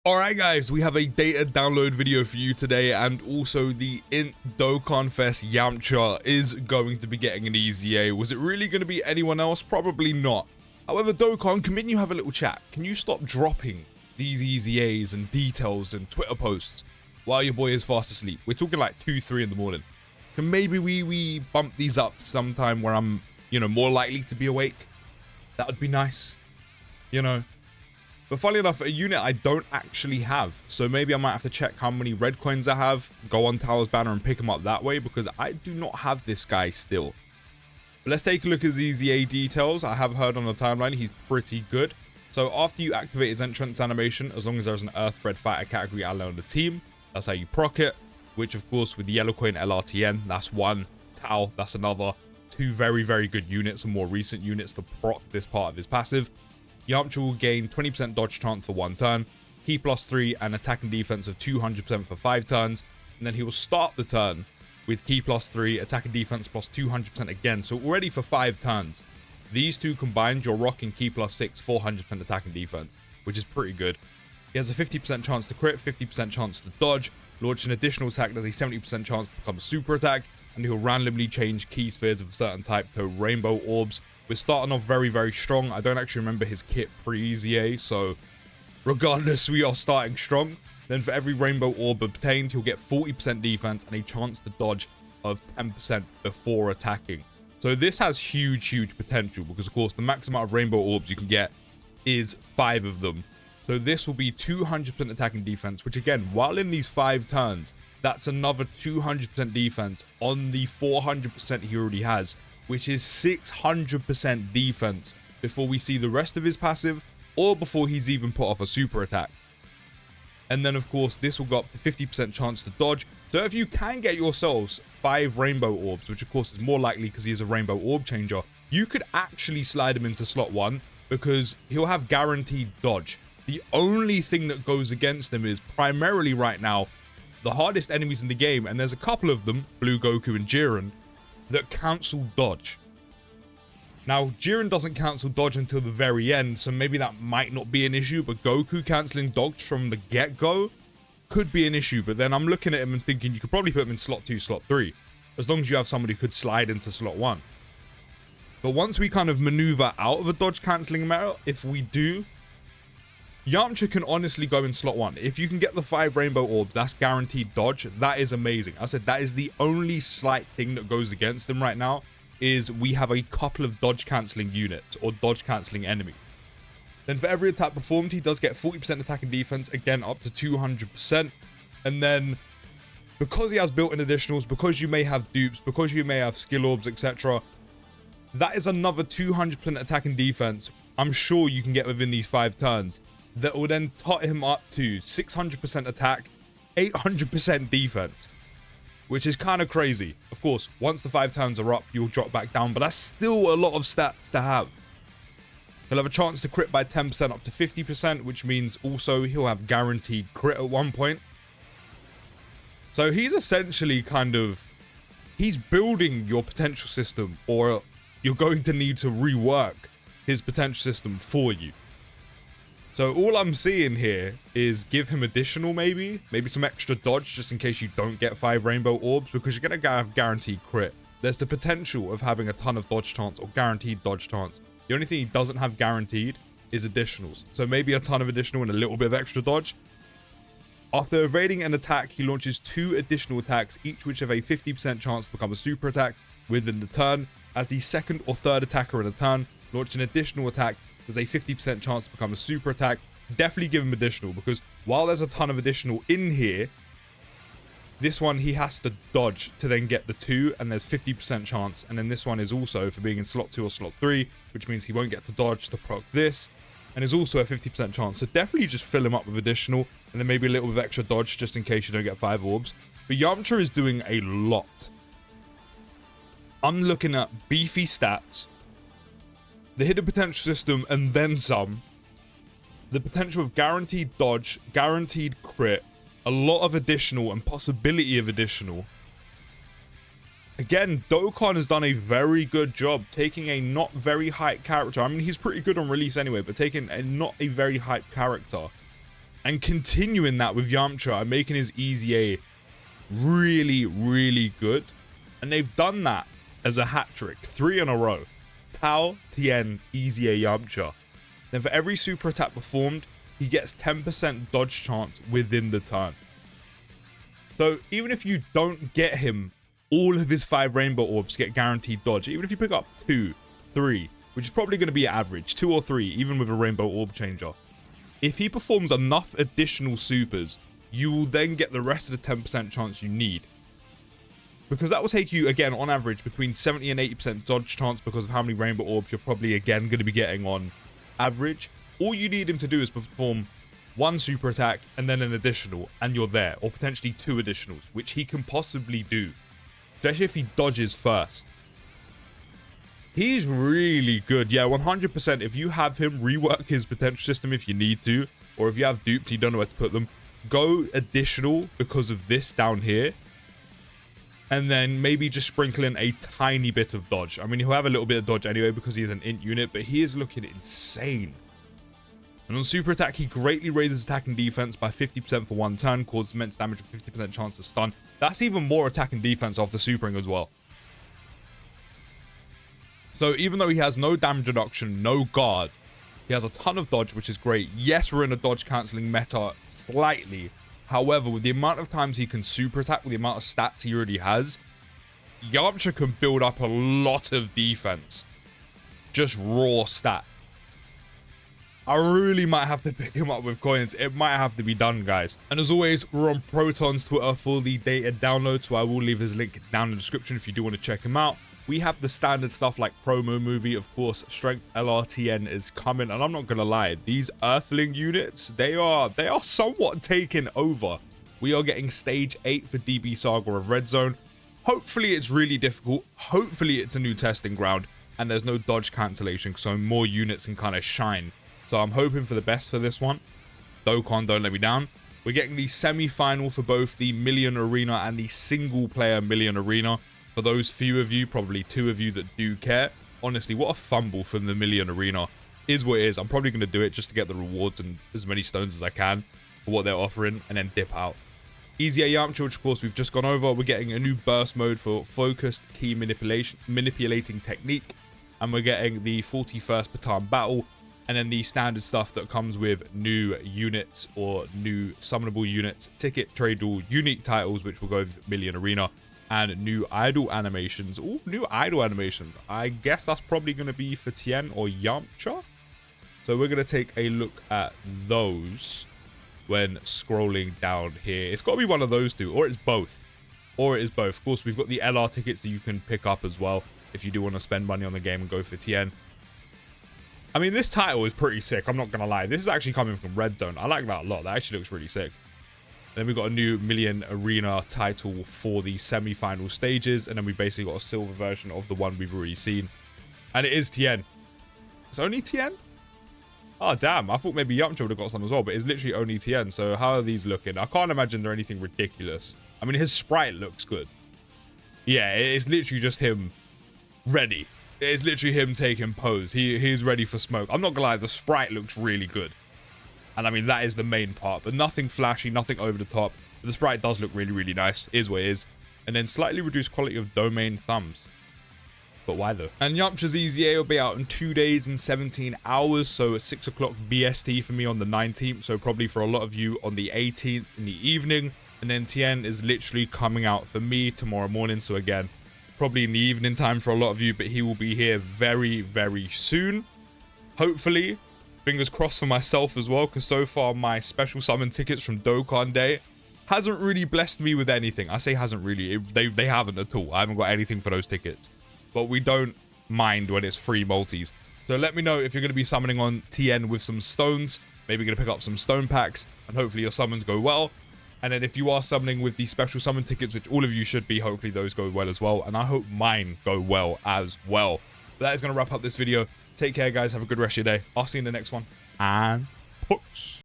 Alright guys, we have a data download video for you today, and also the DOKKANFEST YAMCHA is going to be getting an EZA. Was it really going to be anyone else? Probably not. However, Dokkan, can you have a little chat? Can you stop dropping these EZAs and details and Twitter posts while your boy is fast asleep? We're talking like 2, 3 in the morning. Can maybe we bump these up sometime where I'm, more likely to be awake? That would be nice, But funnily enough, a unit I don't actually have. So maybe I might have to check how many red coins I have, go on Tower's banner and pick him up that way, because I do not have this guy still. But let's take a look at his EZA details. I have heard on the timeline he's pretty good. So after you activate his entrance animation, as long as there's an Earthbred fighter category ally on the team, that's how you proc it. Which of course with the yellow coin LRTN, that's one. Tau, that's another. Two very, very good units and more recent units to proc this part of his passive. Yamcha will gain 20% dodge chance for 1 turn, Ki +3 and attack and defense of 200% for 5 turns, and then he will start the turn with Ki +3, attack and defense +200% again, so already for 5 turns. These two combined, you're rocking Ki +6, 400% attack and defense, which is pretty good. He has a 50% chance to crit, 50% chance to dodge, launch an additional attack, there's a 70% chance to become a super attack, and he'll randomly change key spheres of a certain type to rainbow orbs. We're starting off very, very strong. I don't actually remember his kit pre-EZA, so regardless, we are starting strong. Then for every rainbow orb obtained, he'll get 40% defense and a chance to dodge of 10% before attacking. So this has huge, huge potential because, of course, the max amount of rainbow orbs you can get is 5 of them. So this will be 200% attack and defense, which again, while in these 5 turns, that's another 200% defense on the 400% he already has, which is 600% defense before we see the rest of his passive or before he's even put off a super attack. And then, of course, this will go up to 50% chance to dodge. So if you can get yourselves 5 rainbow orbs, which of course is more likely because he is a rainbow orb changer, you could actually slide him into slot 1 because he'll have guaranteed dodge. The only thing that goes against him is primarily right now the hardest enemies in the game, and there's a couple of them, Blue Goku and Jiren, that cancel dodge. Now, Jiren doesn't cancel dodge until the very end, so maybe that might not be an issue, but Goku canceling dodge from the get-go could be an issue. But then I'm looking at him and thinking you could probably put him in slot 2, slot 3, as long as you have somebody who could slide into slot 1. But once we kind of maneuver out of a dodge cancelling meta, if we do, Yamcha can honestly go in slot 1. If you can get the 5 rainbow orbs, that's guaranteed dodge. That is amazing. I said that is the only slight thing that goes against him right now, is we have a couple of dodge cancelling units or dodge cancelling enemies. Then for every attack performed, he does get 40% attack and defense, again up to 200%. And then because he has built-in additionals, because you may have dupes, because you may have skill orbs, etc., that is another 200% attack and defense I'm sure you can get within these 5 turns. That will then tot him up to 600% attack, 800% defense, which is kind of crazy. Of course, once the 5 turns are up, you'll drop back down, but that's still a lot of stats to have. He'll have a chance to crit by 10% up to 50%, which means also he'll have guaranteed crit at one point. So he's essentially he's building your potential system, or you're going to need to rework his potential system for you. So all I'm seeing here is give him additional, maybe some extra dodge just in case you don't get 5 rainbow orbs, because you're going to have guaranteed crit. There's the potential of having a ton of dodge chance or guaranteed dodge chance. The only thing he doesn't have guaranteed is additionals. So maybe a ton of additional and a little bit of extra dodge. After evading an attack, he launches 2 additional attacks, each which have a 50% chance to become a super attack within the turn. As the second or third attacker in a turn, launch an additional attack. There's a 50% chance to become a super attack. Definitely give him additional, because while there's a ton of additional in here, this one he has to dodge to then get the 2, and there's 50% chance. And then this one is also for being in slot 2 or slot 3, which means he won't get to dodge to proc this, and is also a 50% chance. So definitely just fill him up with additional, and then maybe a little bit of extra dodge just in case you don't get 5 orbs. But Yamcha is doing a lot. I'm looking at beefy stats, the hidden potential system, and then some. The potential of guaranteed dodge, guaranteed crit, a lot of additional and possibility of additional. Again, Dokkan has done a very good job taking a not very hyped character. I mean, he's pretty good on release anyway, but taking a not a very hyped character and continuing that with Yamcha and making his EZA really, really good. And they've done that as a hat trick, 3 in a row. Tao, Tien, EZA, Yamcha. Then for every super attack performed, he gets 10% dodge chance within the turn. So even if you don't get him, all of his 5 rainbow orbs get guaranteed dodge. Even if you pick up 2, 3, which is probably going to be average, 2 or 3, even with a rainbow orb changer. If he performs enough additional supers, you will then get the rest of the 10% chance you need. Because that will take you, again, on average, between 70 and 80% dodge chance because of how many rainbow orbs you're probably, again, going to be getting on average. All you need him to do is perform 1 super attack and then an additional, and you're there. Or potentially 2 additionals, which he can possibly do. Especially if he dodges first. He's really good. Yeah, 100%. If you have him, rework his potential system if you need to. Or if you have dupes, you don't know where to put them. Go additional because of this down here. And then maybe just sprinkle in a tiny bit of dodge. I mean, he'll have a little bit of dodge anyway because he is an int unit. But he is looking insane. And on super attack, he greatly raises attack and defense by 50% for 1 turn. Causes immense damage with 50% chance to stun. That's even more attack and defense after supering as well. So even though he has no damage reduction, no guard, he has a ton of dodge, which is great. Yes, we're in a dodge cancelling meta slightly. However, with the amount of times he can super attack, with the amount of stats he already has, Yamcha can build up a lot of defense. Just raw stats. I really might have to pick him up with coins. It might have to be done, guys. And as always, we're on Proton's Twitter for the data download, so I will leave his link down in the description if you do want to check him out. We have the standard stuff like promo movie, of course. Strength LRTN is coming, and I'm not gonna lie, these Earthling units, they are somewhat taking over. We are getting stage 8 for DB Saga of Red Zone. Hopefully it's really difficult. Hopefully it's a new testing ground, and there's no dodge cancellation, so more units can kind of shine. So I'm hoping for the best for this one. Dokkan, don't let me down. We're getting the semi-final for both the Million Arena and the single-player Million Arena. For those few of you, probably 2 of you that do care, honestly, what a fumble from the Million Arena. Is what it is. I'm probably going to do it just to get the rewards and as many stones as I can for what they're offering, and then dip out. EZA Yamcha, which of course we've just gone over. We're getting a new burst mode for focused key manipulating technique, and we're getting the 41st Baton battle, and then the standard stuff that comes with new units or new summonable units, ticket, trade duel, unique titles, which will go with Million Arena, and new idol animations. Oh, new idol animations. I guess that's probably going to be for Tien or Yamcha. So we're going to take a look at those when scrolling down here. It's got to be one of those 2, or it's both. Or it is both. Of course, we've got the LR tickets that you can pick up as well if you do want to spend money on the game and go for Tien. I mean, this title is pretty sick. I'm not going to lie. This is actually coming from Red Zone. I like that a lot. That actually looks really sick. Then we've got a new Million Arena title for the semi-final stages. And then we basically got a silver version of the one we've already seen. And it is Tien. It's only Tien? Oh, damn. I thought maybe Yamcha would have got some as well. But it's literally only Tien. So how are these looking? I can't imagine they're anything ridiculous. I mean, his sprite looks good. Yeah, it's literally just him ready. It's literally him taking pose. He's ready for smoke. I'm not gonna lie, the sprite looks really good. And I mean, that is the main part. But nothing flashy, nothing over the top. But the sprite does look really, really nice. Is what it is. And then slightly reduced quality of domain thumbs. But why though? And Yamcha's EZA will be out in 2 days and 17 hours. So at 6 o'clock BST for me on the 19th. So probably for a lot of you on the 18th in the evening. And then Tien is literally coming out for me tomorrow morning. So again, probably in the evening time for a lot of you, but he will be here very, very soon. Hopefully, fingers crossed for myself as well, because so far my special summon tickets from Dokkan Day hasn't really blessed me with anything. I say hasn't really, they haven't at all. I haven't got anything for those tickets, but we don't mind when it's free multis. So let me know if you're going to be summoning on Tien with some stones. Maybe going to pick up some stone packs, and hopefully your summons go well. And then if you are summoning with the special summon tickets, which all of you should be, hopefully those go well as well. And I hope mine go well as well. But that is going to wrap up this video. Take care, guys. Have a good rest of your day. I'll see you in the next one. And peace.